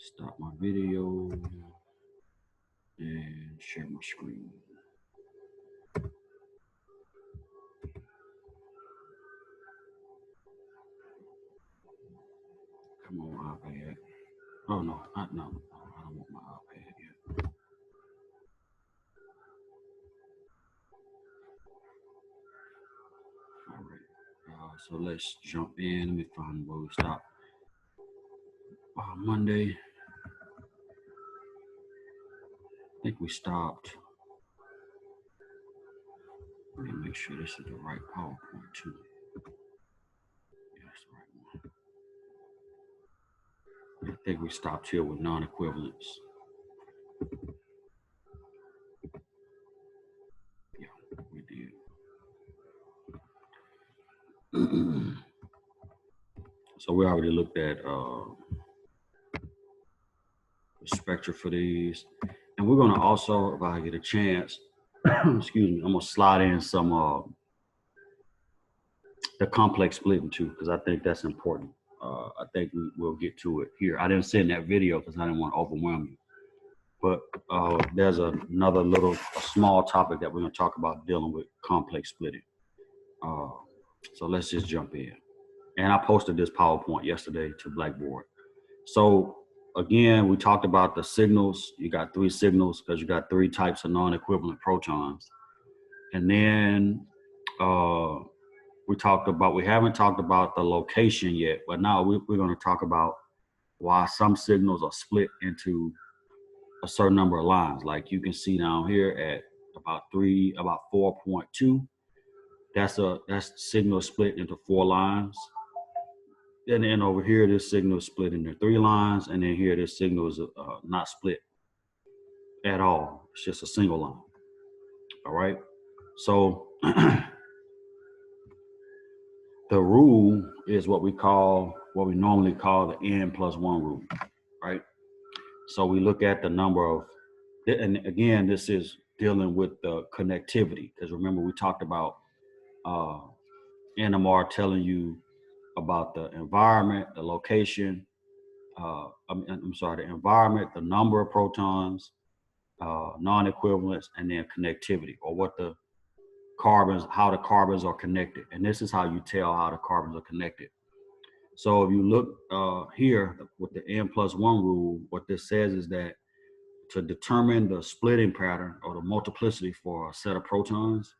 Stop my video and share my screen. Come on, iPad. Oh no, not no. I don't want my iPad yet. All right. So let's jump in. Let me find where we stop. Monday. I think we stopped. Let me make sure this is the right PowerPoint too. Yeah, that's the right one. I think we stopped here with non-equivalence. Yeah, we did. So we already looked at the spectra for these. And we're going to also, if I get a chance, excuse me, I'm going to slide in some the complex splitting too, because I think that's important. I think we'll get to it here. I didn't send that video because I didn't want to overwhelm you. But there's another a small topic that we're going to talk about dealing with complex splitting. So let's just jump in. And I posted this PowerPoint yesterday to Blackboard. So again, we talked about the signals. You got 3 signals because you got 3 types of non-equivalent protons. And then we haven't talked about the location yet, but now we're going to talk about why some signals are split into a certain number of lines. Like you can see down here at about 4.2, that's signal split into 4 lines. And then over here, this signal is split into 3 lines, and then here this signal is not split at all. It's just a single line. All right. So the rule is what we normally call the n+1 rule, right? So we look at the number of, and again, this is dealing with the connectivity, because remember we talked about NMR telling you about the environment, the location, the environment, the number of protons, non-equivalence, and then connectivity, or how the carbons are connected. And this is how you tell how the carbons are connected. So if you look here with the n+1 rule, what this says is that to determine the splitting pattern or the multiplicity for a set of protons,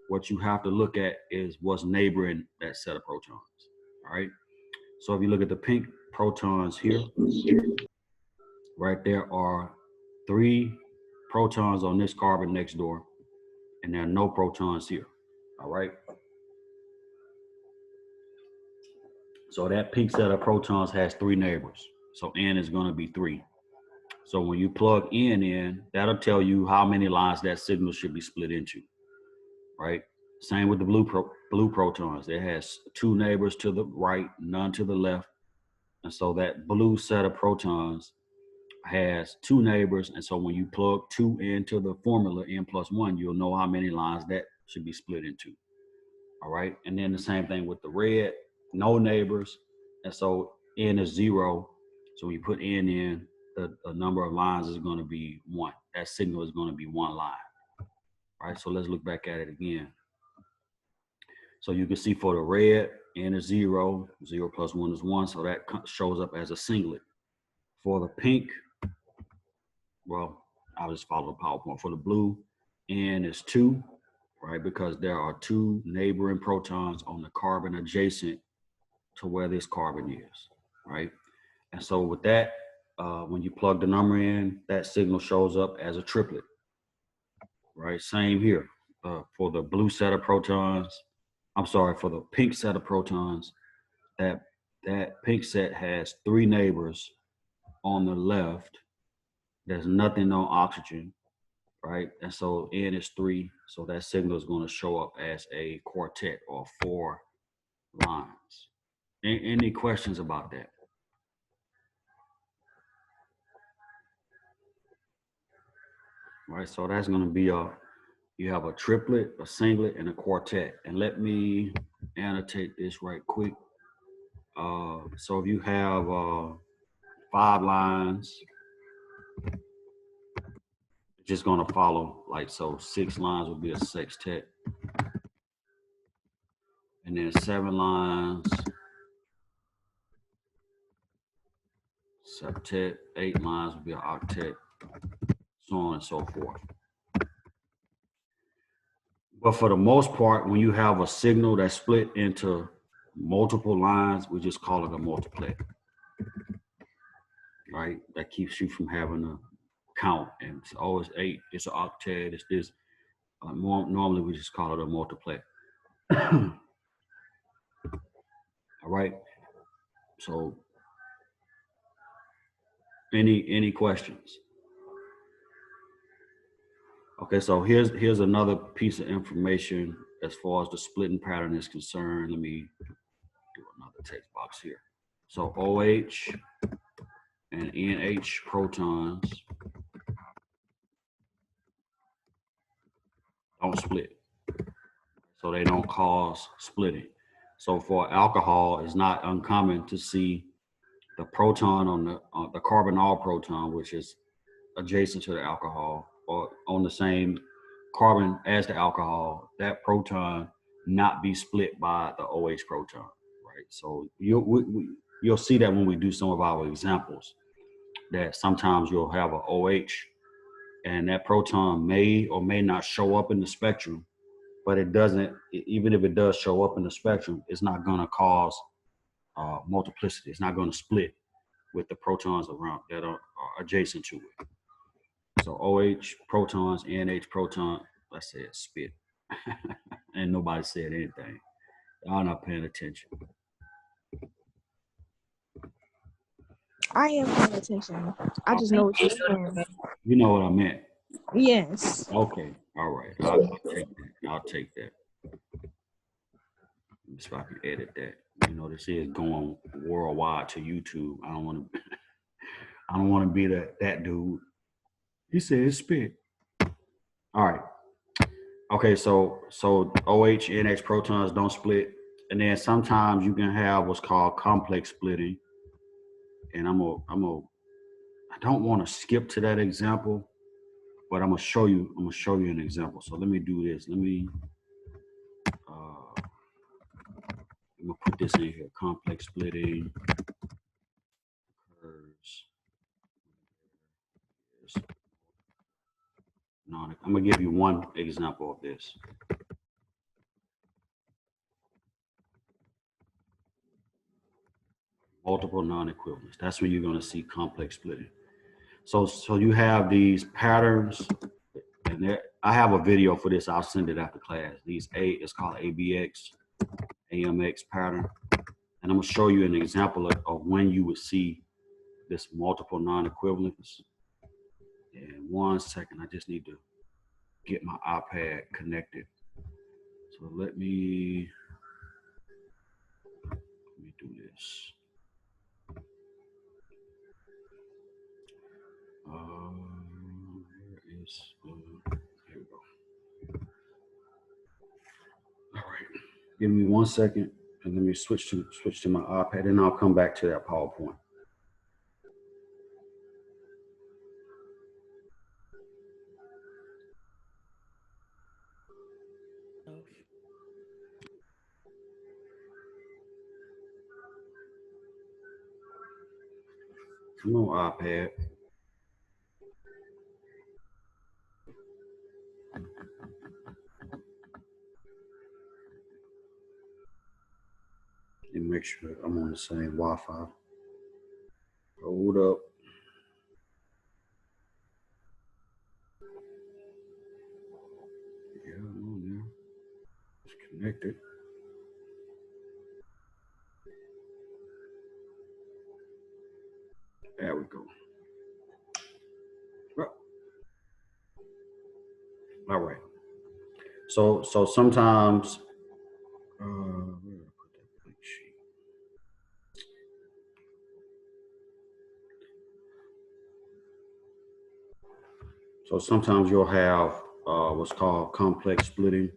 what you have to look at is what's neighboring that set of protons, all right? So if you look at the pink protons here, right, there are 3 protons on this carbon next door, and there are no protons here, all right? So that pink set of protons has 3 neighbors. So N is going to be 3. So when you plug N in, that'll tell you how many lines that signal should be split into, right? Same with the blue protons. It has 2 neighbors to the right, none to the left. And so that blue set of protons has 2 neighbors. And so when you plug 2 into the formula n+1, you'll know how many lines that should be split into. All right. And then the same thing with the red, no neighbors. And so N is 0. So when you put N in, the number of lines is going to be 1. That signal is going to be 1 line. All right. So let's look back at it again. So you can see for the red, N is 0. 0 plus 1 is 1. So that shows up as a singlet. For the pink, well, I'll just follow the PowerPoint. For the blue, N is 2, right? Because there are 2 neighboring protons on the carbon adjacent to where this carbon is, right? And so with that, when you plug the number in, that signal shows up as a triplet, right? Same here. For the blue set of protons, for the pink set of protons, that pink set has 3 neighbors on the left. There's nothing on oxygen, right? And so N is 3, so that signal is going to show up as a quartet or 4 lines. Any questions about that? Right, so that's going to be you have a triplet, a singlet, and a quartet. And let me annotate this right quick. So if you have 5 lines. It's just gonna follow like so. 6 lines would be a sextet, and then 7 lines, septet. 8 lines would be an octet, so on and so forth. But for the most part, when you have a signal that's split into multiple lines, we just call it a multiplet, right? That keeps you from having to count and it's always 8, it's an octet, it's this. Normally we just call it a multiplet. All right. So any questions? Okay, so here's another piece of information as far as the splitting pattern is concerned. Let me do another text box here. So OH and NH protons don't split. So they don't cause splitting. So for alcohol, it's not uncommon to see the proton on the carbonyl proton, which is adjacent to the alcohol or on the same carbon as the alcohol, that proton not be split by the OH proton, right? So you'll see that when we do some of our examples, that sometimes you'll have an OH and that proton may or may not show up in the spectrum, but it doesn't, even if it does show up in the spectrum, it's not gonna cause multiplicity. It's not gonna split with the protons around that are adjacent to it. So OH protons, NH proton, let's say it's spit. And nobody said anything. Y'all not paying attention. I am paying attention. I just know what you're saying. You know what I meant. Yes. Okay. All right. I'll take that. I'll take that. Let me see if I can edit that. You know, this is going worldwide to YouTube. I don't want to. I don't want to be that dude. He said spit. All right. Okay. So OH, NH protons don't split, and then sometimes you can have what's called complex splitting. And I don't want to skip to that example, but I'm gonna show you an example. So let me do this. Let me I'm gonna put this in here. Complex splitting occurs. I'm gonna give you one example of this. Multiple non-equivalents. That's when you're gonna see complex splitting. So you have these patterns, and I have a video for this. I'll send it after class. It's called ABX, AMX pattern. And I'm gonna show you an example of when you would see this multiple non-equivalence. And 1 second, I just need to get my iPad connected. So let me do this. Here we go. All right, give me 1 second, and let me switch to my iPad, and I'll come back to that PowerPoint. Come on, iPad. And make sure I'm on the same Wi-Fi. Hold up. Yeah, I'm on there. It's connected. There we go. All right. So sometimes, where did I put that blank sheet? So sometimes you'll have what's called complex splitting.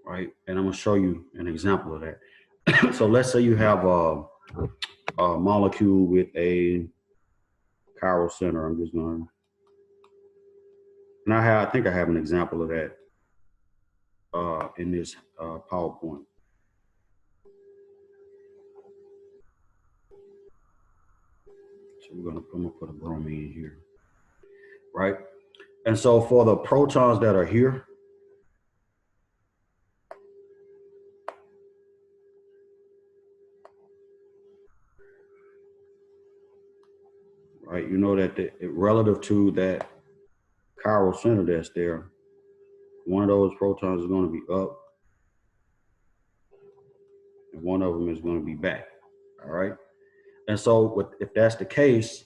right? And I'm gonna show you an example of that. So let's say you have a molecule with a chiral center. I'm just going, and I think I have an example of that in this PowerPoint. So I'm gonna put a bromine here, right? And so for the protons that are here, right? You know that relative to that chiral center that's there, one of those protons is going to be up, and one of them is going to be back. All right. And so if that's the case,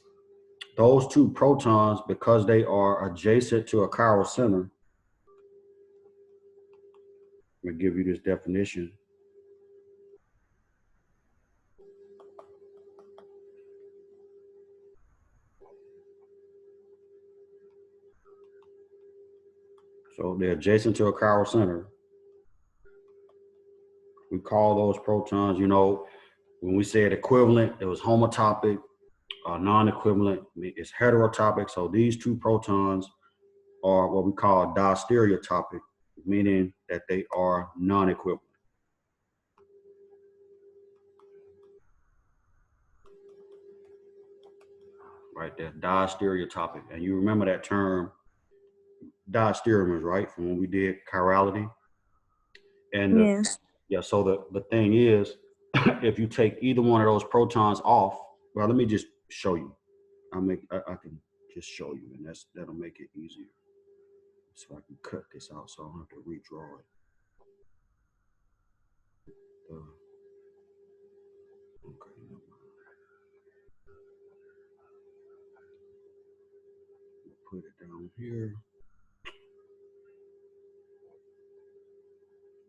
those two protons, because they are adjacent to a chiral center, I'm going to give you this definition. So they're adjacent to a chiral center. We call those protons, you know, when we said equivalent, it was homotopic. Non-equivalent is heterotopic. So these two protons are what we call diastereotopic, meaning that they are non-equivalent. Right there, diastereotopic. And you remember that term, diastereomers, right? From when we did chirality. And yeah, so the thing is, if you take either one of those protons off, well, let me just show you. I can just show you, and that'll make it easier. So I can cut this out so I don't have to redraw it. Okay. Put it down here.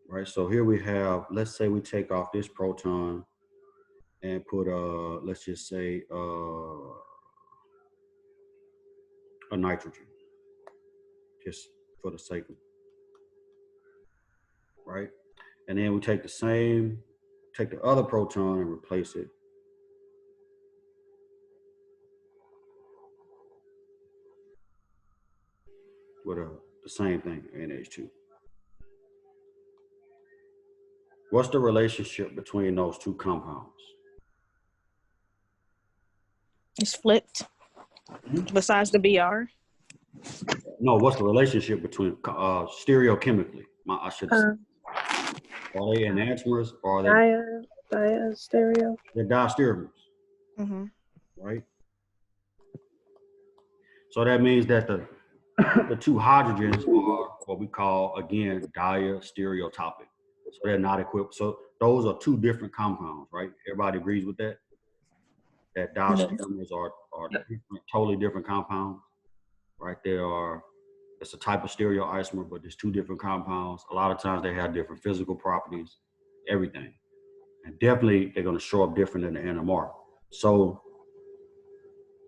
Right, so here we have, let's say we take off this proton and put let's just say a nitrogen, just for the sake of, right? And then we take the other proton and replace it with the same thing, NH2. What's the relationship between those two compounds? It's flipped. Besides the BR. No, what's the relationship between stereochemically? I should say. Are they enantiomers or are they diastereo? They're diastereomers, right? So that means that the two hydrogens are what we call, again, diastereotopic. So they're not equivalent. So those are two different compounds, right? Everybody agrees with that? That diastereomers are totally different compounds, right? It's a type of stereoisomer, but there's two different compounds. A lot of times they have different physical properties, everything. And definitely they're going to show up different in the NMR. So,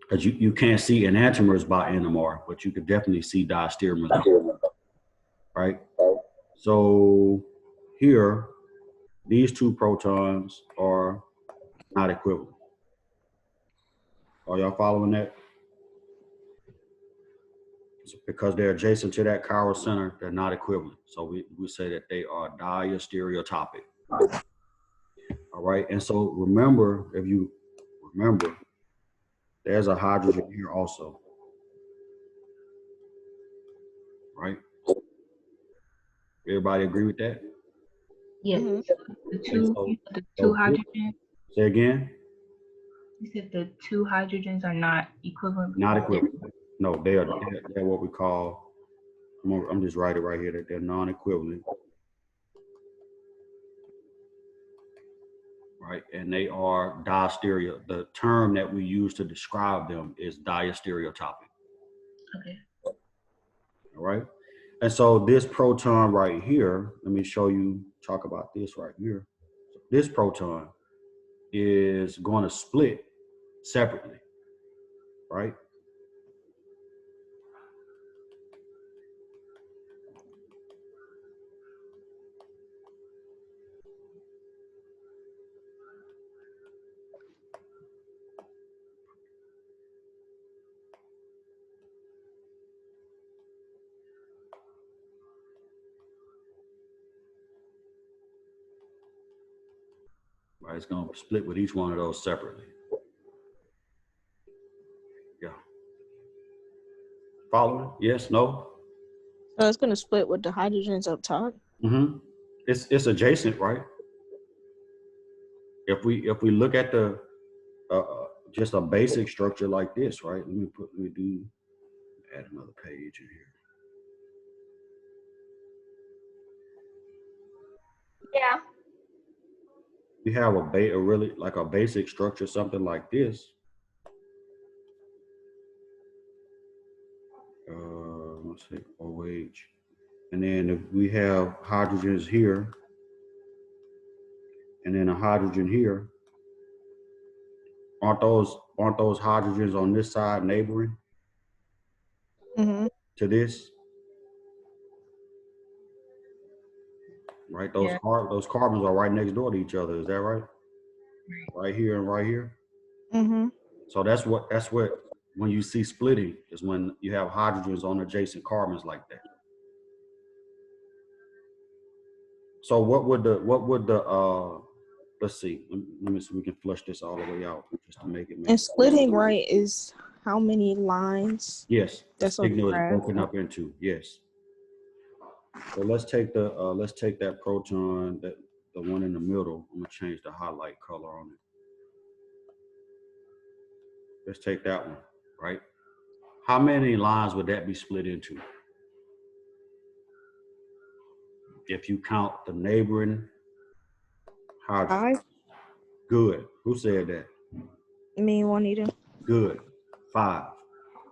because you can't see enantiomers by NMR, but you could definitely see diastereomers, right? So here, these two protons are not equivalent. Are y'all following that? Because they're adjacent to that chiral center, they're not equivalent. So we say that they are diastereotopic. All right, and so remember, if you remember, there's a hydrogen here also, right? Everybody agree with that? Yes. The two hydrogens. Say again? You said the two hydrogens are not equivalent. Not equivalent. No, they're what we call, I'm just writing right here that they're non-equivalent. Right, and they are diastereo. The term that we use to describe them is diastereotopic. Okay. All right, and so this proton right here, let me talk about this right here. This proton is going to split separately, right? Right, it's going to split with each one of those separately. Yeah. Following? Yes, no? So it's gonna split with the hydrogens up top. Mm-hmm. It's adjacent, right? If we look at the just a basic structure like this, right? Let me add another page in here. Yeah. We have a really like a basic structure, something like this. Let's say OH, and then if we have hydrogens here, and then a hydrogen here, aren't those hydrogens on this side neighboring Mm-hmm. to this? Right, those Yeah. those carbons are right next door to each other. Is that right? Right here and right here. Mm-hmm. So that's what when you see splitting is when you have hydrogens on adjacent carbons like that. So what would the let's see, let me see, we can flush this all the way out just to make it make And sense. splitting right is how many lines? Yes, the That's on the signal is graph. broken up into, yes. So let's take that proton, that the one in the middle. I'm gonna change the highlight color on it. Let's take that one, right? How many lines would that be split into? If you count the neighboring hydrogen. 5. Good. Who said that? Me, Juanita. Good. 5.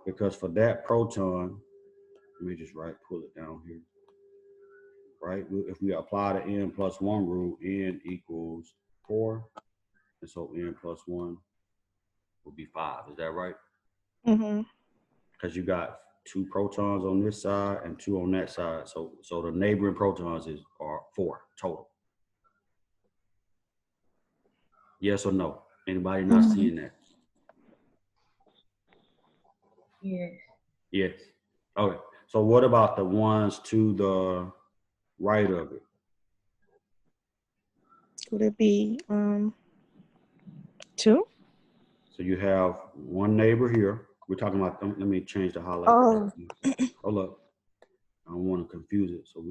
Because for that proton, let me just pull it down here. Right? If we apply the n plus 1 rule, n equals 4. And so n plus 1 will be 5. Is that right? Mm-hmm. Because you got 2 protons on this side and 2 on that side. So the neighboring protons are 4 total. Yes or no? Anybody not seeing that? Yes. Yes. Okay. So what about the ones to the right of it? Would it be 2? So you have one neighbor here. We're talking about, let me change the highlight. Oh. Hold up. I don't want to confuse it. So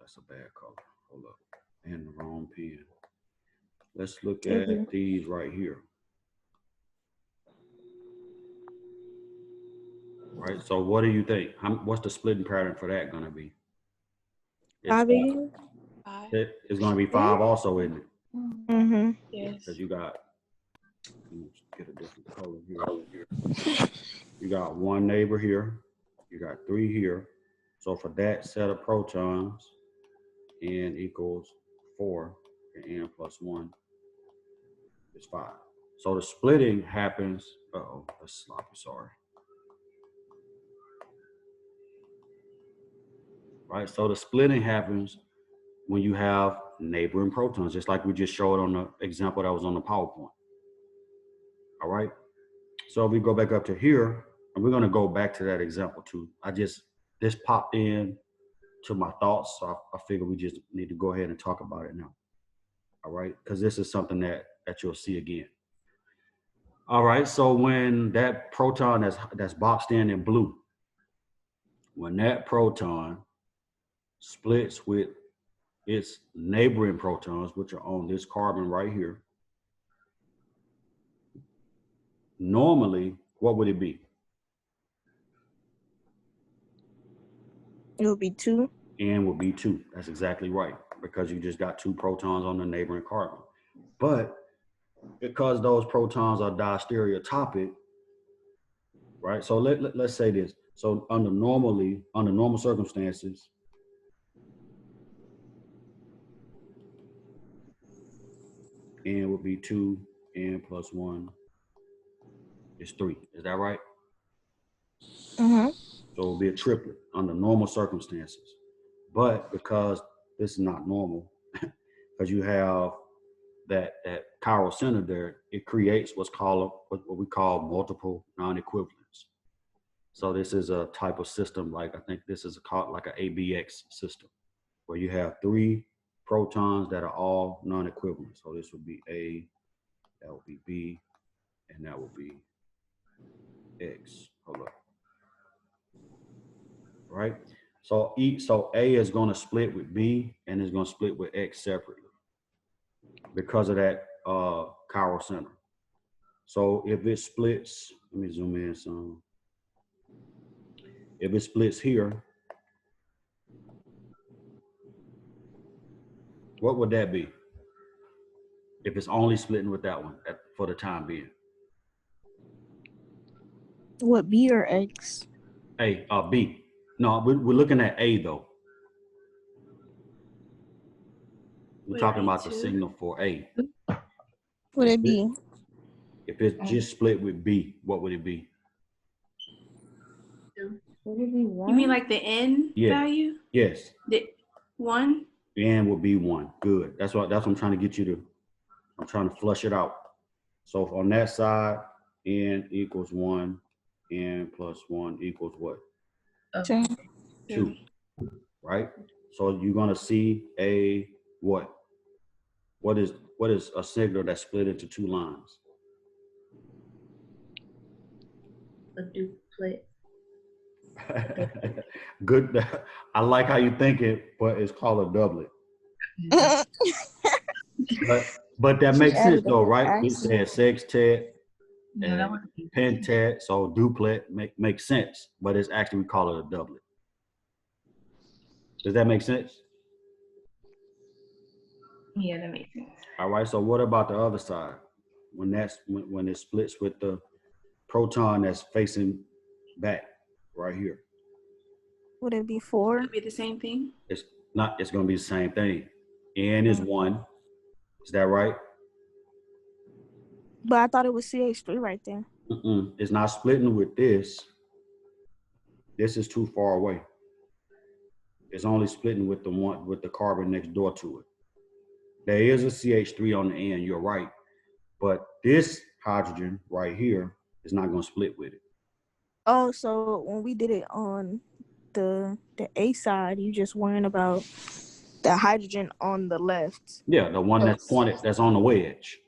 that's a bad color. Hold up. And the wrong pen. Let's look at these right here. Right. So what do you think? What's the splitting pattern for that going to be? 5 again? It's going to be 5 also, isn't it? Mm-hmm. Yes. Because you got, let's get a different color here. You got one neighbor here. You got 3 here. So for that set of protons, n equals 4, and n plus 1 is 5. So the splitting happens, that's sloppy, sorry. Right, so the splitting happens when you have neighboring protons, just like we just showed on the example that was on the PowerPoint. All right, so if we go back up to here, and we're gonna go back to that example too. This popped in to my thoughts, so I figure we just need to go ahead and talk about it now. All right, because this is something that you'll see again. All right, so when that proton that's boxed in blue, when that proton splits with its neighboring protons, which are on this carbon right here, normally, what would it be? It would be 2. N would be 2. That's exactly right, because you just got 2 protons on the neighboring carbon. But because those protons are distereotopic, right? So let's say this. So under normal circumstances, n would be 2, n plus 1 is 3. Is that right? Mm-hmm. So it will be a triplet under normal circumstances. But because this is not normal, because you have that chiral center there, it creates what we call multiple non-equivalents. So this is a type of system, like I think this is called like an ABX system, where you have 3 protons that are all non-equivalent. So this would be A, that would be B, and that would be X. Hold up. Right? So A is going to split with B and is going to split with X separately because of that chiral center. So if it splits, let me zoom in some. If it splits here, what would that be? If it's only splitting with that one for the time being. What, B or X? B. No, we're looking at A though. We're talking about the signal for A. Would it be? If it's just split with B, what would it be? Would it be 1? You mean like the N value? Yes. The 1? The N would be 1. Good. That's what I'm trying to get you to. I'm trying to flush it out. So on that side, N equals 1. N plus 1 equals what? 2. 2. Right? So you're gonna see a what? What is a signal that's split into 2 lines? A duplet. Good. I like how you think it, but it's called a doublet. but that makes sense though, right? We said sextet and pentet, so duplet makes sense, but it's actually we call it a doublet. Does that make sense? Yeah, that makes sense. All right. So what about the other side? When it splits with the proton that's facing back right here. Would it be 4? Would it be the same thing? It's not. It's going to be the same thing. N is 1. Is that right? But I thought it was CH3 right there. It's not splitting with this. This is too far away. It's only splitting with the one with the carbon next door to it. There is a CH3 on the end. You're right, but this hydrogen right here is not going to split with it. Oh, so when we did it on the A side, you just worrying about the hydrogen on the left. Yeah, the one that's pointed, that's on the wedge.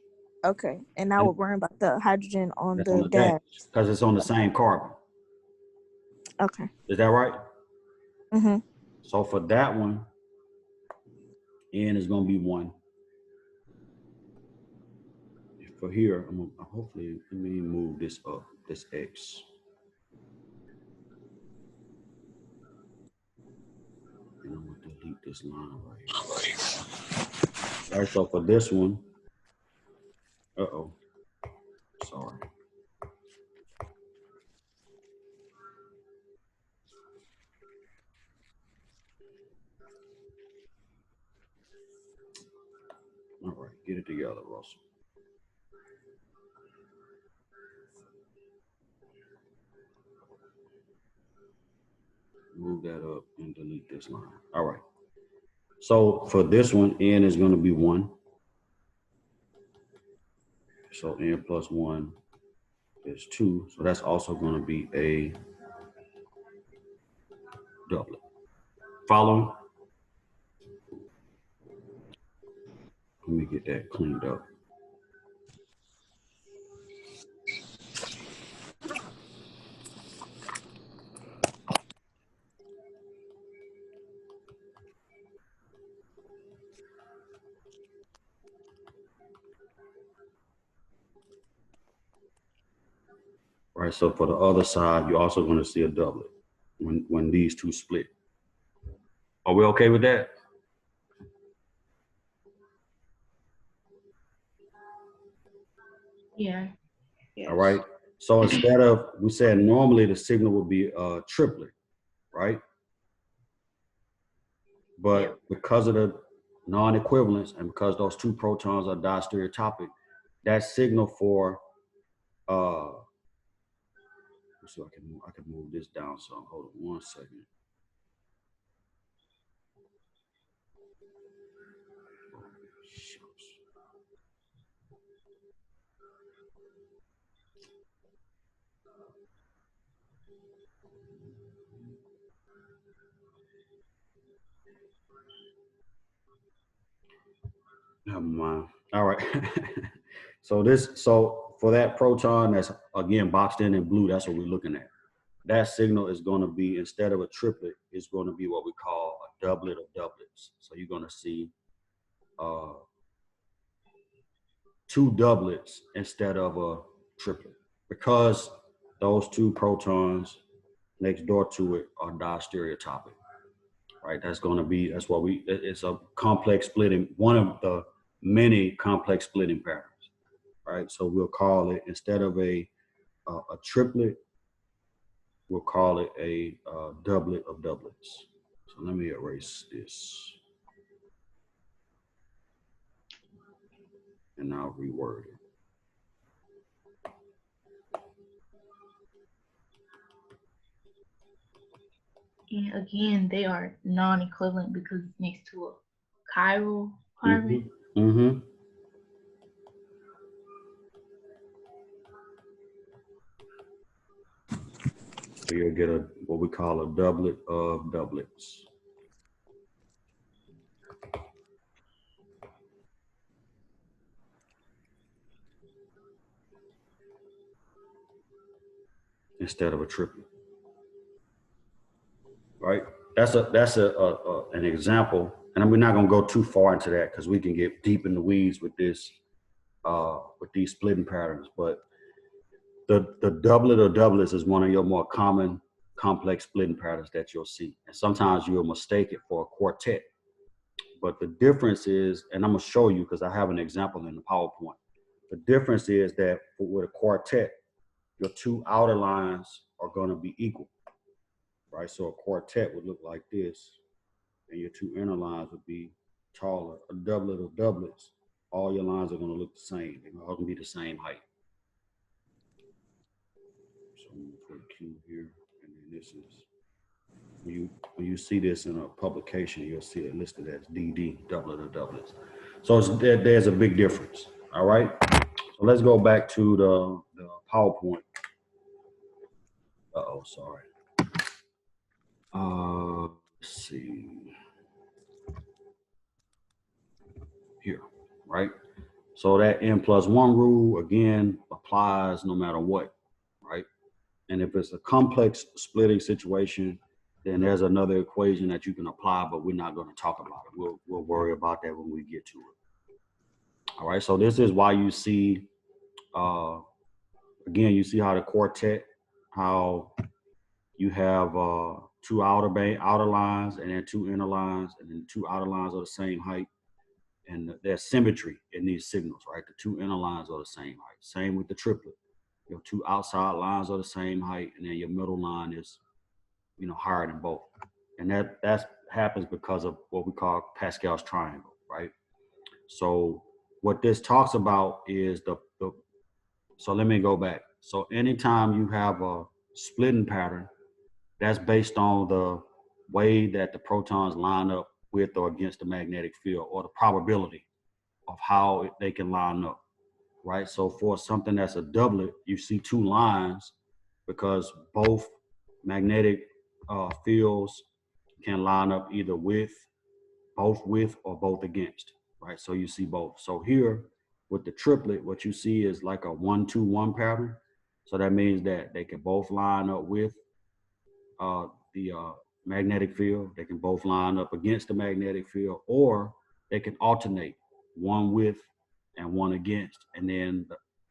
Okay, and now we're worrying about the hydrogen on the dash. Because it's on the same carbon. Okay. Is that right? Mm-hmm. So for that one, N is going to be 1. For here, I'm gonna, hopefully, let me move this up, this X. And I'm going to delete this line right here. All right, so for this one, sorry. All right, get it together, Russell. Move that up and delete this line. All right. So for this one, N is going to be 1. So N plus 1 is 2. So that's also going to be a doublet. Following? Let me get that cleaned up. Right, so for the other side, you're also going to see a doublet when these two split. Are we okay with that? Yeah. Yes. All right. So instead of, we said normally the signal would be a triplet, right? But because of the non-equivalence and because those 2 protons are distereotopic, that signal for so I can move this down some. Hold on 1 second. Never mind. All right. So for that proton that's again boxed in blue, that's what we're looking at. That signal is going to be, instead of a triplet, it's going to be what we call a doublet of doublets. So you're going to see two doublets instead of a triplet, because those two protons next door to it are distereotopic, right? That's what it's a complex splitting, one of the many complex splitting patterns, right? So we'll call it, instead of a triplet, we'll call it a doublet of doublets. So let me erase this. And I'll reword it. And again, they are non-equivalent because it's next to a chiral carbon. Mm-hmm. So you'll get what we call a doublet of doublets. Instead of a triplet, right? That's an example, and we're not going to go too far into that because we can get deep in the weeds with this, with these splitting patterns. But the doublet or doublets is one of your more common complex splitting patterns that you'll see, and sometimes you'll mistake it for a quartet. But the difference is, and I'm going to show you because I have an example in the PowerPoint. The difference is that with a quartet, your two outer lines are going to be equal, right? So a quartet would look like this, and your two inner lines would be taller. A doublet of doublets, all your lines are going to look the same. They're all going to be the same height. So I'm going to put a Q here, and then this is, when you see this in a publication, you'll see it listed as DD, doublet of doublets. So there's a big difference, all right? So let's go back to the PowerPoint. Uh-oh, sorry. Let's see. Here, right? So that n+1 rule, again, applies no matter what, right? And if it's a complex splitting situation, then there's another equation that you can apply, but we're not going to talk about it. We'll worry about that when we get to it. All right, so this is why you see, again, you see how the quartet, how you have two outer lines and then two inner lines, and then two outer lines are the same height. And there's symmetry in these signals, right? The two inner lines are the same height. Same with the triplet. Your two outside lines are the same height, and then your middle line is, higher than both. And that happens because of what we call Pascal's triangle, right? So what this talks about is so let me go back. So anytime you have a splitting pattern, that's based on the way that the protons line up with or against the magnetic field, or the probability of how they can line up, right? So for something that's a doublet, you see two lines because both magnetic fields can line up either both with, or both against, right? So you see both. So here with the triplet, what you see is like a 1-2-1 pattern. So that means that they can both line up with the magnetic field. They can both line up against the magnetic field, or they can alternate, one with and one against. And then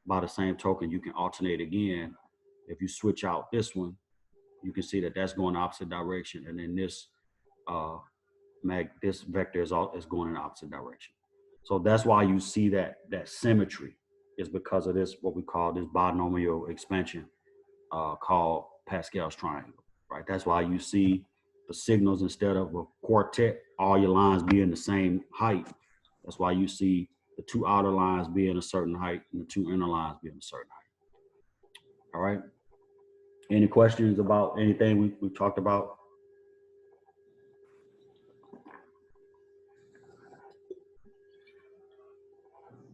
by the same token, you can alternate again. If you switch out this one, you can see that that's going the opposite direction. And then this this vector is going in the opposite direction. So that's why you see that symmetry is because of this, what we call this binomial expansion called Pascal's triangle, right? That's why you see the signals, instead of a quartet, all your lines being the same height. That's why you see the two outer lines being a certain height and the two inner lines being a certain height. All right. Any questions about anything we talked about?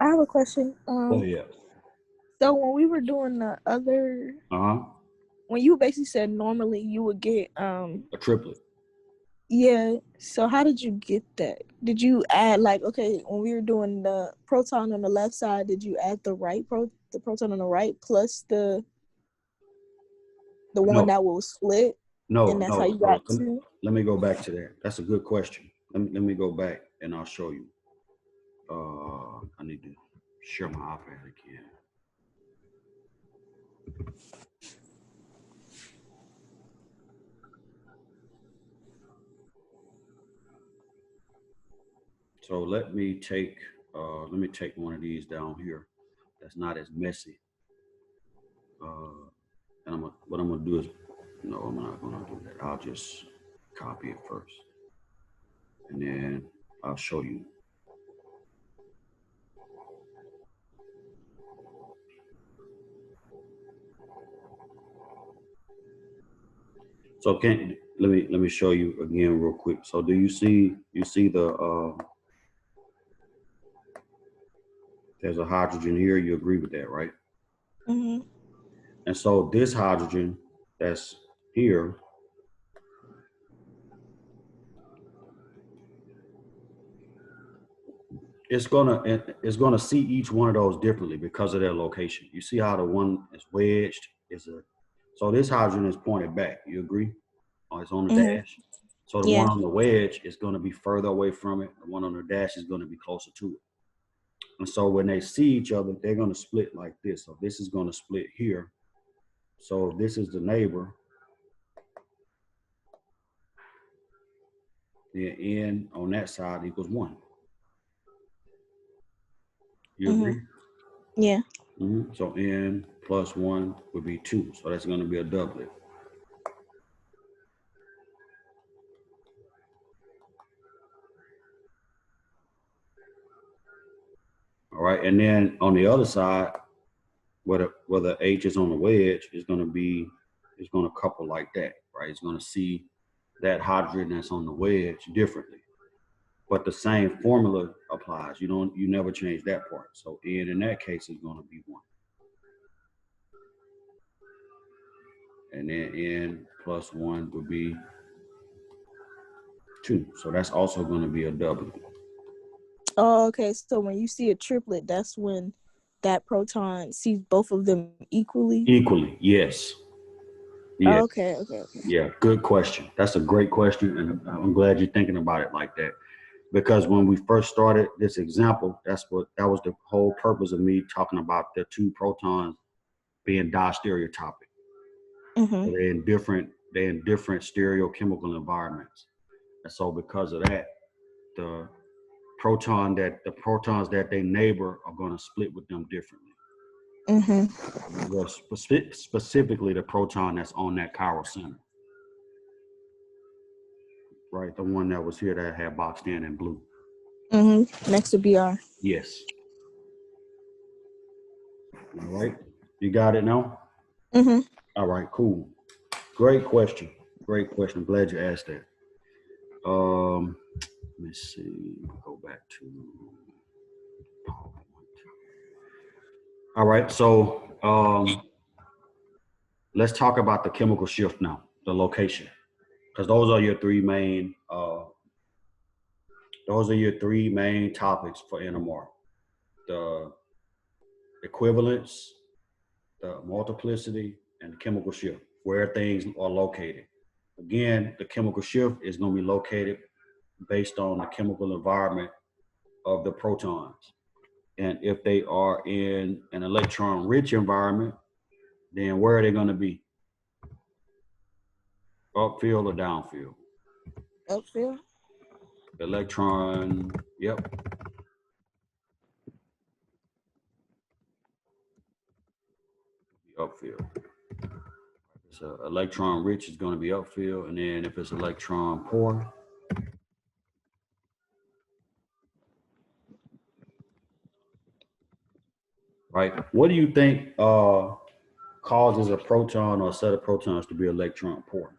I have a question. Oh yeah. So when we were doing the other, when you basically said normally you would get a triplet. Yeah. So how did you get that? Did you add like, okay, when we were doing the proton on the left side, did you add the proton on the right plus the one No, that will split, and that's how no. you So got two? let me go back to that. That's a good question. Let me go back and I'll show you. I need to share my iPad again. So let me take one of these down here. That's not as messy. And what I'm gonna do is, no, I'm not gonna do that. I'll just copy it first, and then I'll show you. So let me show you again real quick. So do you see the there's a hydrogen here? You agree with that, right? Mm-hmm. And so this hydrogen that's here, it's gonna see each one of those differently because of their location. You see how the one is wedged so this hydrogen is pointed back. You agree? Oh, it's on the Mm-hmm. dash. So the Yeah. one on the wedge is going to be further away from it. The one on the dash is going to be closer to it. And so when they see each other, they're going to split like this. So this is going to split here. So this is the neighbor. The N on that side equals 1. You Mm-hmm. agree? Yeah. Mm-hmm. So N plus 1 would be 2. So that's going to be a doublet. All right. And then on the other side, where the H is on the wedge, it's going to couple like that, right? It's going to see that hydrogen that's on the wedge differently. But the same formula applies. You never change that part. So N in that case is going to be 1. And then N plus 1 would be 2. So that's also going to be a doublet. Oh, okay. So when you see a triplet, that's when that proton sees both of them equally? Equally, yes. Yeah. Oh, okay. Yeah, good question. That's a great question. And I'm glad you're thinking about it like that. Because when we first started this example, that was the whole purpose of me talking about the two protons being distereotopic. Mm-hmm. So they're in different stereochemical environments. And so because of that, the protons that they neighbor are going to split with them differently. Mm-hmm. Well, specifically the proton that's on that chiral center. Right, the one that was here that had boxed in blue. Mm-hmm. Next to BR. Yes. All right. You got it now? Mm-hmm. All right, cool. Great question. Great question. I'm glad you asked that. Let me see. Go back to PowerPoint. All right, so let's talk about the chemical shift now, the location. Because those are your three main topics for NMR. The equivalence, the multiplicity, and the chemical shift, where things are located. Again, the chemical shift is going to be located based on the chemical environment of the protons. And if they are in an electron-rich environment, then where are they going to be? Upfield or downfield? Upfield. Electron, yep. Upfield. So electron rich is going to be upfield, and then if it's electron poor, right? What do you think causes a proton or a set of protons to be electron poor?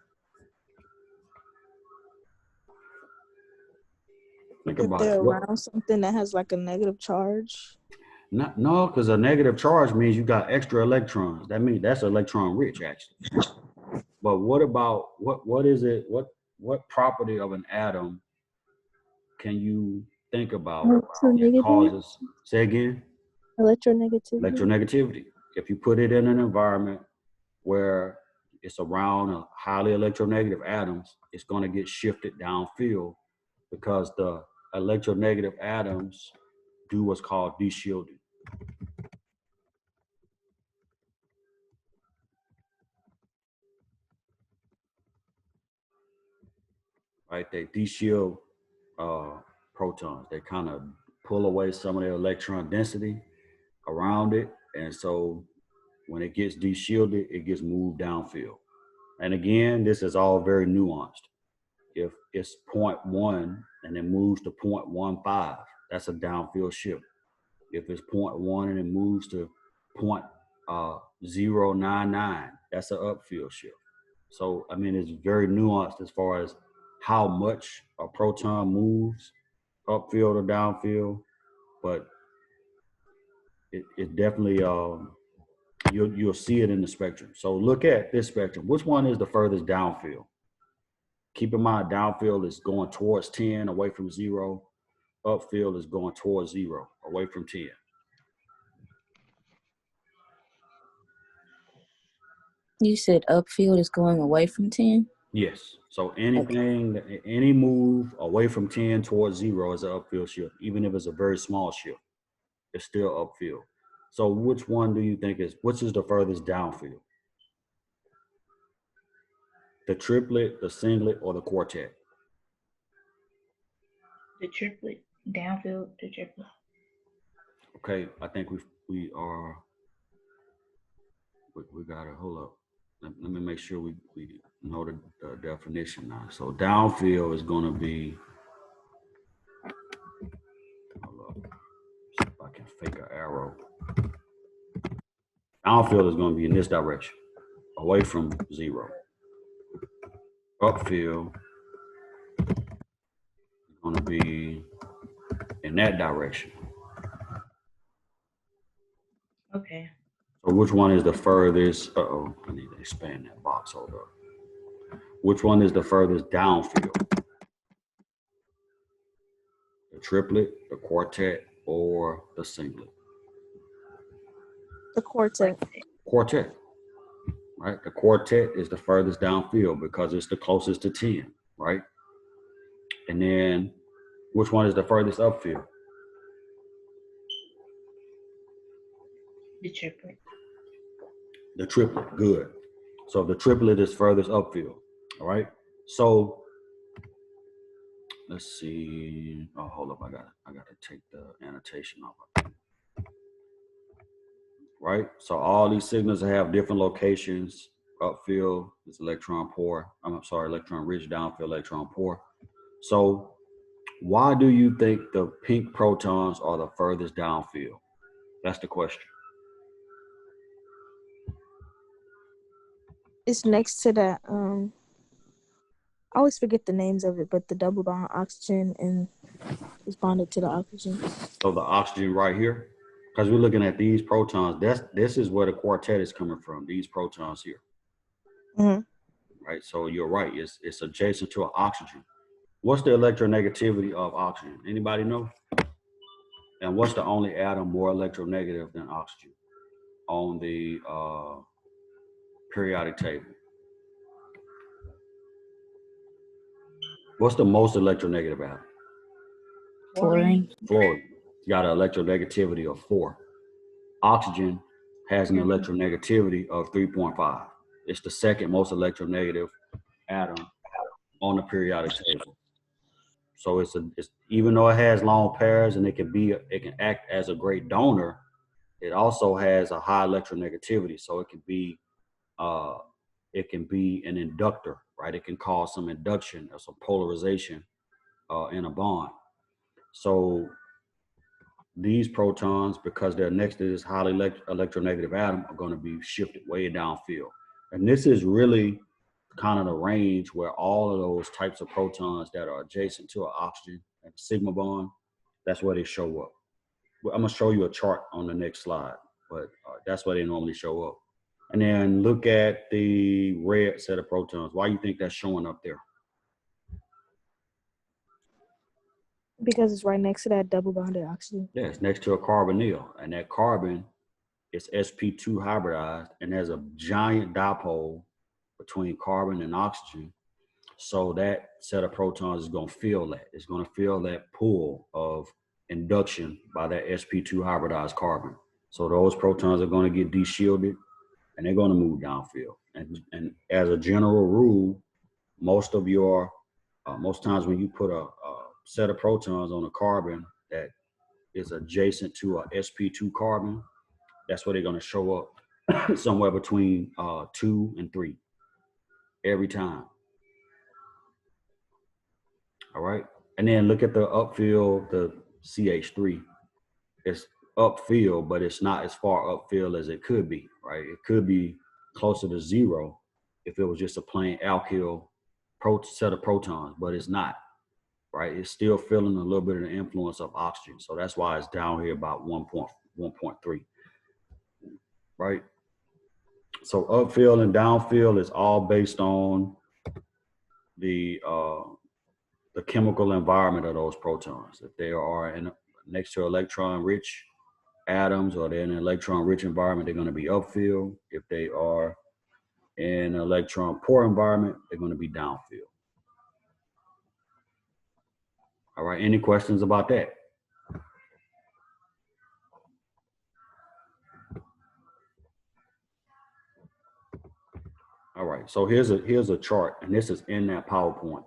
Think If about it. they're What? around something that has like a negative charge. No, because a negative charge means you got extra electrons. That means that's electron rich, actually. But what about what is it? what property of an atom can you think about that Electronegativity. causes, say again? Electronegativity. Electronegativity. If you put it in an environment where it's around a highly electronegative atoms, it's going to get shifted downfield because the electronegative atoms do what's called deshielding. Right? They deshield protons. They kind of pull away some of their electron density around it. And so when it gets deshielded, it gets moved downfield. And again, this is all very nuanced. If it's 0.1 and it moves to 0.15, that's a downfield shift. If it's 0.1 and it moves to 0.099, that's an upfield shift. So, I mean, it's very nuanced as far as how much a proton moves upfield or downfield, but it definitely, you'll see it in the spectrum. So look at this spectrum. Which one is the furthest downfield? Keep in mind, downfield is going towards 10, away from 0. Upfield is going towards 0, away from 10. You said upfield is going away from 10? Yes. So anything, any move away from 10 towards 0 is an upfield shift. Even if it's a very small shift, it's still upfield. So which one do you think which is the furthest downfield? The triplet, the singlet, or the quartet? The triplet. Downfield, the triplet. Okay, I think we gotta hold up. Let me make sure we know the definition now. So downfield is gonna be, hold up, see if I can fake an arrow. Downfield is gonna be in this direction, away from 0. Upfield is gonna be in that direction. Okay. So which one is the furthest? Uh-oh, I need to expand that box. Hold up. Which one is the furthest downfield? The triplet, the quartet, or the singlet? The quartet. Quartet, right? The quartet is the furthest downfield because it's the closest to 10, right? And then which one is the furthest upfield? The triplet. The triplet, good. So the triplet is furthest upfield, all right? So let's see. Oh, hold up, I gotta take the annotation off. Right? So all these signals have different locations. Upfield is electron poor. Electron rich, downfield electron poor. So why do you think the pink protons are the furthest downfield? That's the question. It's next to that. I always forget the names of it, but the double bond oxygen and it's bonded to the oxygen. So the oxygen right here, because we're looking at these protons, this is where the quartet is coming from, these protons here. Mm-hmm. Right, so you're right, it's adjacent to an oxygen. What's the electronegativity of oxygen? Anybody know? And what's the only atom more electronegative than oxygen on the periodic table? What's the most electronegative atom? Fluorine. Fluorine. It's got an electronegativity of 4. Oxygen has an electronegativity of 3.5. It's the second most electronegative atom on the periodic table. So it's even though it has lone pairs and it can act as a great donor, it also has a high electronegativity. So it can be an inductor, right? It can cause some induction or some polarization in a bond. So these protons, because they're next to this highly electronegative atom, are going to be shifted way downfield. And this is really kind of the range where all of those types of protons that are adjacent to an oxygen and sigma bond, that's where they show up. I'm going to show you a chart on the next slide, but that's where they normally show up. And then look at the red set of protons. Why do you think that's showing up there? Because it's right next to that double bonded oxygen. Yeah, it's next to a carbonyl, and that carbon is sp2 hybridized, and there's a giant dipole between carbon and oxygen. So that set of protons is going to feel that. It's going to feel that pull of induction by that sp2 hybridized carbon. So those protons are going to get deshielded, and they're going to move downfield. And as a general rule, most times when you put a set of protons on a carbon that is adjacent to a sp2 carbon, that's where they're going to show up somewhere between 2 and 3 every time. All right. And then look at the upfield, the CH3. It's upfield, but it's not as far upfield as it could be, right? It could be closer to 0 if it was just a plain alkyl set of protons, but it's not, right? It's still feeling a little bit of the influence of oxygen. So that's why it's down here about 1.3, right? So upfield and downfield is all based on the chemical environment of those protons. If they are next to electron-rich atoms, or they're in an electron-rich environment, they're going to be upfield. If they are in an electron-poor environment, they're going to be downfield. All right, any questions about that? All right, so here's a chart, and this is in that PowerPoint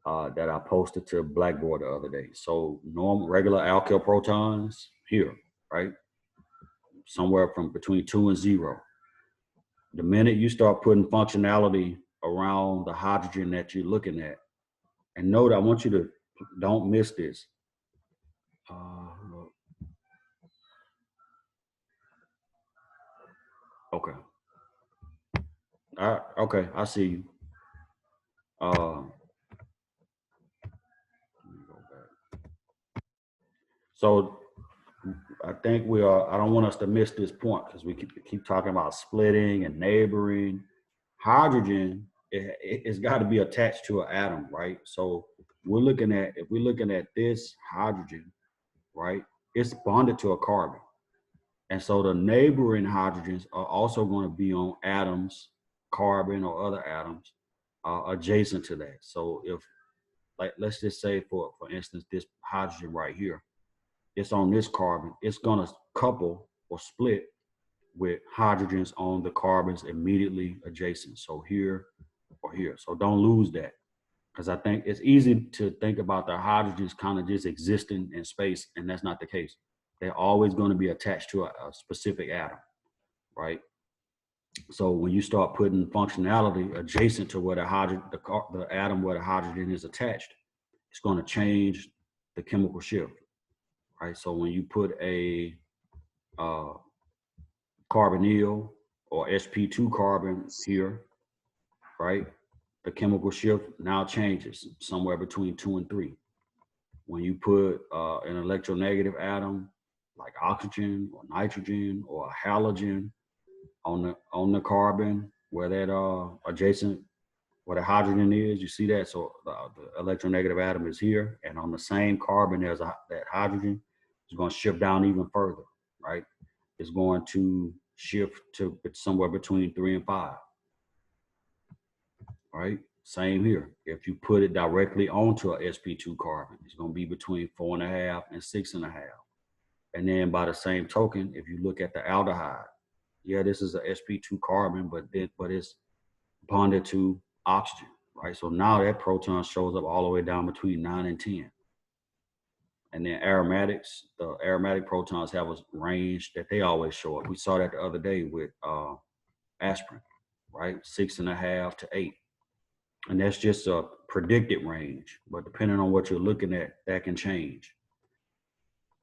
that I posted to Blackboard the other day. So regular alkyl protons here, right? Somewhere from between 2 and 0. The minute you start putting functionality around the hydrogen that you're looking at, and note, I want you to don't miss this. Okay. Okay, I see you. Let me go back. So I think I don't want us to miss this point, because we keep talking about splitting and neighboring. Hydrogen, it's got to be attached to an atom, right? So if we're looking at this hydrogen, right, it's bonded to a carbon. And so the neighboring hydrogens are also going to be on atoms, carbon or other atoms adjacent to that. So if, like, let's just say for instance, this hydrogen right here, it's on this carbon, it's going to couple or split with hydrogens on the carbons immediately adjacent. So here or here. So don't lose that, because I think it's easy to think about the hydrogens kind of just existing in space, and that's not the case. They're always going to be attached to a specific atom, right? So when you start putting functionality adjacent to where the atom where the hydrogen is attached, it's going to change the chemical shift, right? So when you put a carbonyl or sp2 carbon here, right, the chemical shift now changes somewhere between 2 and 3. When you put an electronegative atom like oxygen or nitrogen or a halogen on the carbon where that adjacent where the hydrogen is, you see that? So the electronegative atom is here, and on the same carbon as that hydrogen, it's going to shift down even further, right? It's going to shift to somewhere between 3 and 5, right? Same here. If you put it directly onto a sp2 carbon, it's going to be between 4.5 and 6.5. And then by the same token, if you look at the aldehyde, yeah, this is a sp2 carbon, but it's bonded to oxygen, right? So now that proton shows up all the way down between 9 and 10. And then aromatics, the aromatic protons have a range that they always show up. We saw that the other day with aspirin, right? 6.5 to 8. And that's just a predicted range, but depending on what you're looking at, that can change.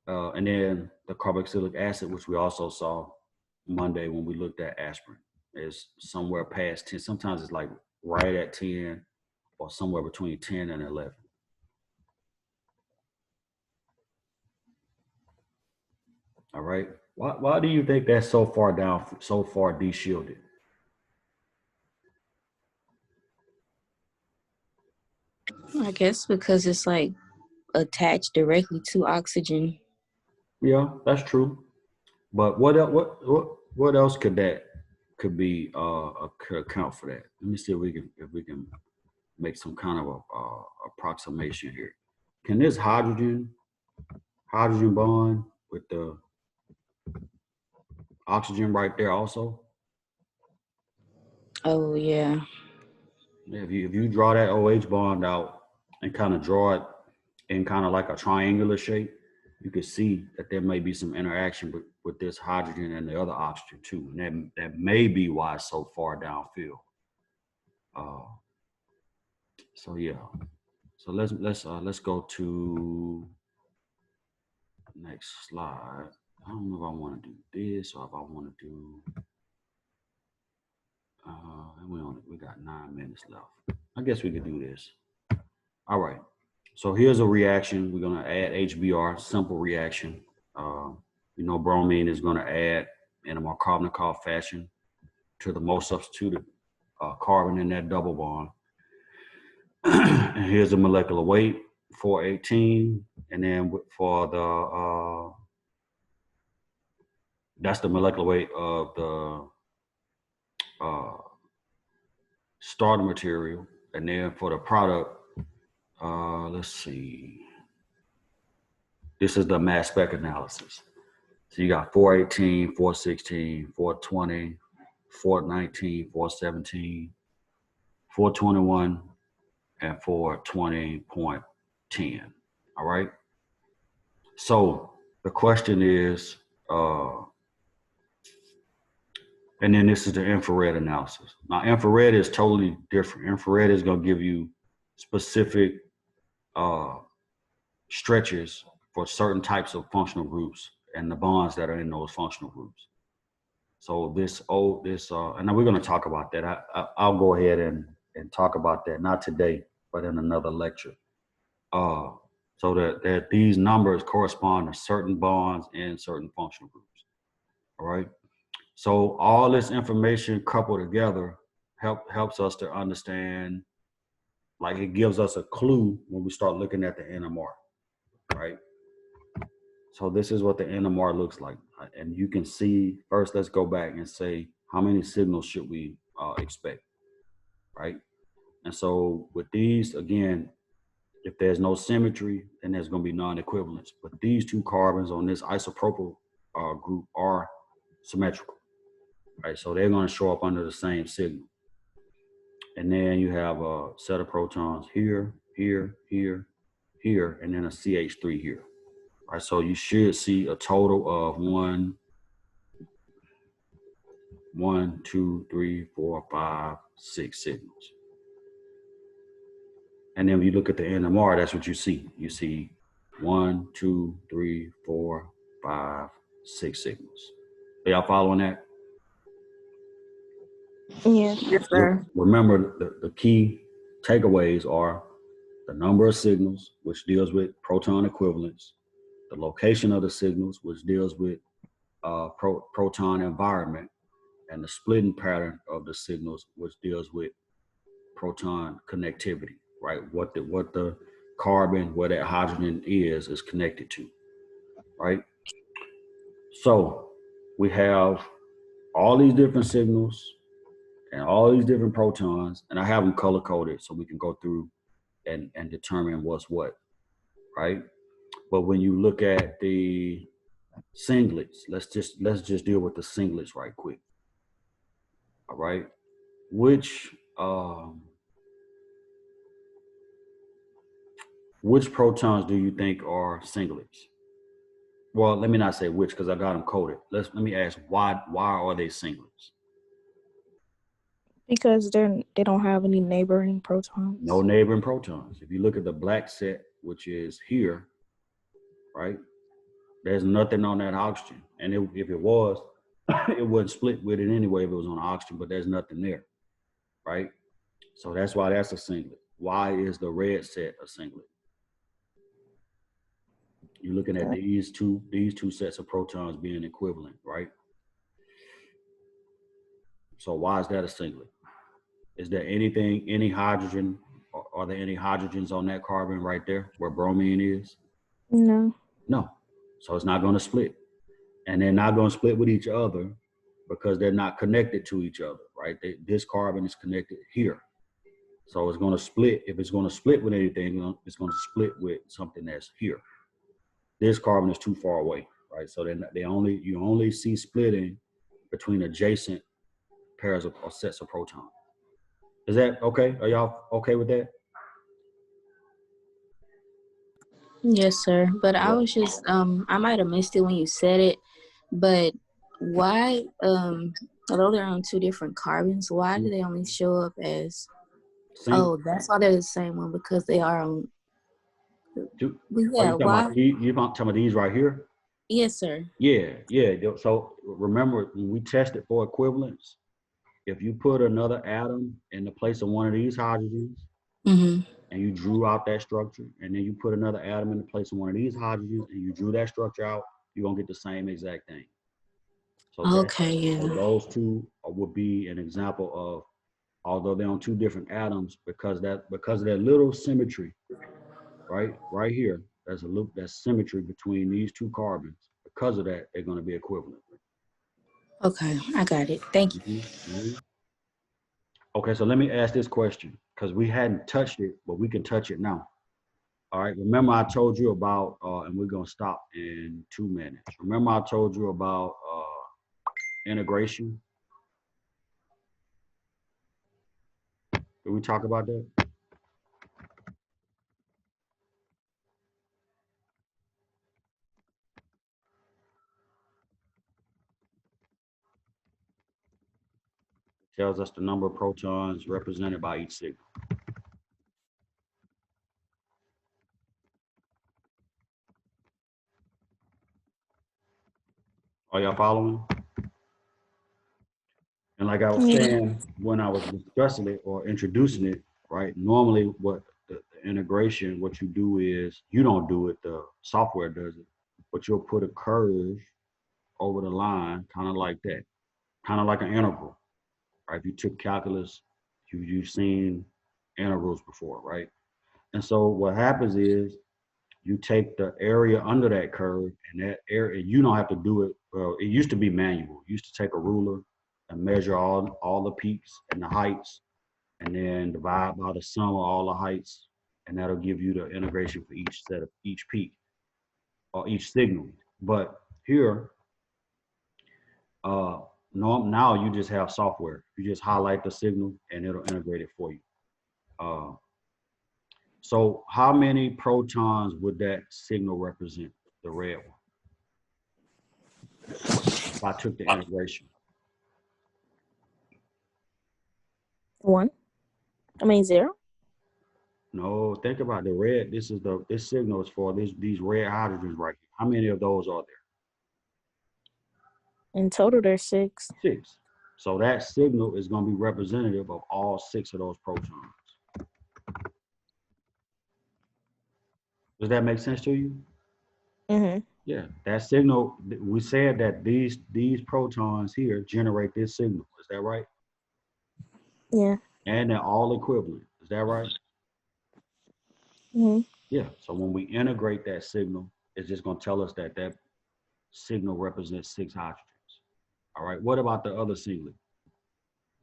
And then the carboxylic acid, which we also saw Monday when we looked at aspirin, is somewhere past 10. Sometimes it's like right at 10 or somewhere between 10 and 11. All right. Why do you think that's so far down, so far deshielded? I guess because it's like attached directly to oxygen. Yeah, that's true. But what else could be could account for that? Let me see if we can make some kind of a approximation here. Can this hydrogen bond with the oxygen right there also? Oh yeah. If you draw that OH bond out and kind of draw it in kind of like a triangular shape, you can see that there may be some interaction with this hydrogen and the other oxygen too. And that may be why it's so far downfield. So yeah. So let's go to next slide. I don't know if I want to do this or if I want to do. We got 9 minutes left. I guess we could do this. All right. So here's a reaction. We're gonna add HBr, simple reaction. Bromine is gonna add in a more Markovnikov fashion to the most substituted carbon in that double bond. And here's the molecular weight, 418. And then for the, that's the molecular weight of the starter material. And then for the product, let's see. This is the mass spec analysis. So you got 418, 416, 420, 419, 417, 421, and 420.10. All right. So the question is, and then this is the infrared analysis. Now, infrared is totally different. Infrared is going to give you specific stretches for certain types of functional groups and the bonds that are in those functional groups. So and then we're going to talk about that. I'll go ahead and talk about that, not today, but in another lecture. So that these numbers correspond to certain bonds in certain functional groups. All right. So all this information coupled together helps us to understand, like it gives us a clue when we start looking at the NMR, right? So this is what the NMR looks like. And you can see, first, let's go back and say, how many signals should we expect, right? And so with these, again, if there's no symmetry, then there's going to be non-equivalence. But these two carbons on this isopropyl group are symmetrical, right? So they're going to show up under the same signal. And then you have a set of protons here, here, here, here, and then a CH3 here. All right, so you should see a total of 1, 2, 3, 4, 5, 6 signals. And then when you look at the NMR, that's what you see. You see 1, 2, 3, 4, 5, 6 signals. Are y'all following that? Yeah. Yes, sir. Remember, the key takeaways are the number of signals, which deals with proton equivalence, the location of the signals, which deals with proton environment, and the splitting pattern of the signals, which deals with proton connectivity, right? What the carbon, where that hydrogen is connected to, right? So we have all these different signals and all these different protons, and I have them color coded so we can go through and determine what's what, right? But when you look at the singlets, let's just deal with the singlets right quick. All right, which protons do you think are singlets? Well, let me not say which because I got them coded. Let me ask why are they singlets? Because they don't have any neighboring protons. No neighboring protons. If you look at the black set, which is here, right? There's nothing on that oxygen. And if it was, it wouldn't split with it anyway if it was on oxygen, but there's nothing there, right? So that's why that's a singlet. Why is the red set a singlet? You're looking at these two sets of protons being equivalent, right? So why is that a singlet? Is there any hydrogen Are there any hydrogens on that carbon right there where bromine is? No. No. So it's not going to split. And they're not going to split with each other because they're not connected to each other, right? This carbon is connected here. So it's going to split. If it's going to split with anything, it's going to split with something that's here. This carbon is too far away, right? So then you only see splitting between adjacent pairs or sets of protons. Is that okay? Are y'all okay with that? Yes, sir. But I Yeah. was just I might have missed it when you said it, but why although they're on two different carbons, why do they only show up as Same. that's why they're the same one, because they are on Are yeah, you talking why? about you talking about these right here? Yes, sir. Yeah. So remember when we tested for equivalence, if you put another atom in the place of one of these hydrogens Mm-hmm. and you drew out that structure, and then you put another atom in the place of one of these hydrogens and you drew that structure out, you're gonna get the same exact thing. So Okay, so yeah. those two would be an example of, although they're on two different atoms, because of that little symmetry, right here, there's a loop, that's symmetry between these two carbons. Because of that, they're going to be equivalent. Okay, I got it. Thank you. Okay, so let me ask this question, because we hadn't touched it, but we can touch it now. All right, remember I told you about, and we're going to stop in 2 minutes. Remember I told you about integration? Did we talk about that? It tells us the number of protons represented by each signal. Are y'all following? And like I was saying, when I was discussing it or introducing it, right, normally what the integration, what you do is, you don't do it, the software does it, but you'll put a curve over the line, kind of like that, kind of like an integral, right? If you took calculus, you've seen integrals before, right? And so what happens is you take the area under that curve, and that area, you don't have to do it. Well, it used to be manual. You used to take a ruler and measure all the peaks and the heights, and then divide by the sum of all the heights, and that'll give you the integration for each set of each peak or each signal. But here, now you just have software. You just highlight the signal, and it'll integrate it for you. So how many protons would that signal represent, the red one? If I took the integration. 1. I mean 0. No, think about the red. This signal is for these red hydrogens right here. How many of those are there? In total, there's 6. 6. So that signal is going to be representative of all 6 of those protons. Does that make sense to you? Mm-hmm. Yeah, that signal, we said that these protons here generate this signal. Is that right? Yeah. And they're all equivalent. Is that right? Mm-hmm. Yeah. So when we integrate that signal, it's just going to tell us that that signal represents 6 hydrogens. All right. What about the other singlet?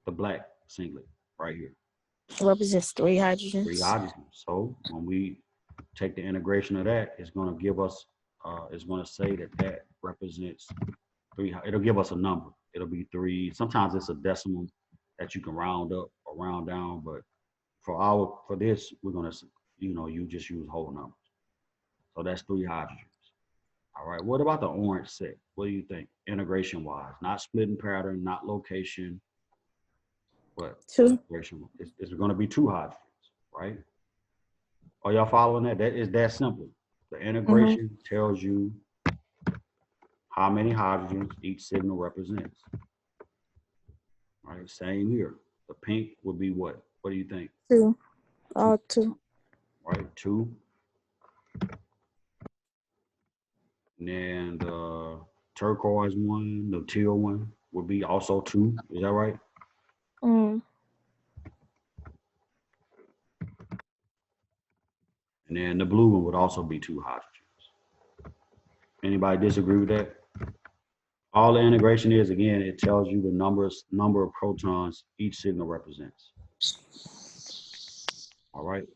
The black singlet right here. Represents 3 3 hydrogens. hydrogens. So when we take the integration of that, it's going to give us, it's going to say that represents 3. It'll give us a number. It'll be 3. Sometimes it's a decimal that you can round up or round down, but for this, we're going to, you just use whole numbers. So that's 3 hydrogens. All right. What about the orange set? What do you think, integration wise? Not splitting pattern, not location, but 2. integration. It's going to be 2 hydrogens, right? Are y'all following that? That is that simple. The integration tells you how many hydrogens each signal represents. All right. Same here. The pink would be what? What do you think? 2. All 2. Right. 2. And then the turquoise one, the teal one would be also 2. Is that right? Mm. And then the blue one would also be 2 hydrogens. Anybody disagree with that? All the integration is, again, it tells you the number of protons each signal represents. All right.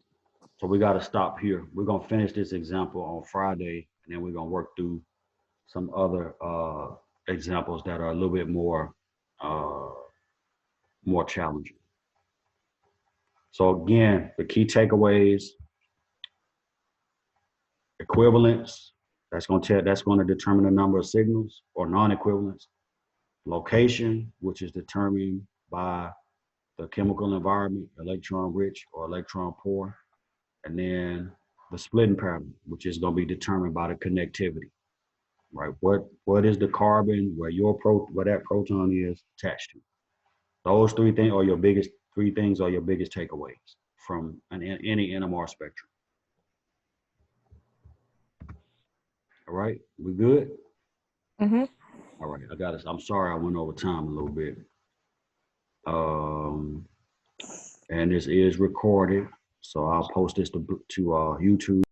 So we got to stop here. We're going to finish this example on Friday, and then we're going to work through some other examples that are a little bit more challenging. So again, the key takeaways: equivalence, that's going to determine the number of signals, or non-equivalence. Location, which is determined by the chemical environment, electron rich or electron poor. And then the splitting pattern, which is going to be determined by the connectivity, right? What is the carbon where that proton is attached to? Those three things are your biggest takeaways from any NMR spectrum. All right, we good? Mm-hmm. All right, I got it. I'm sorry I went over time a little bit. And this is recorded, so I'll post this to YouTube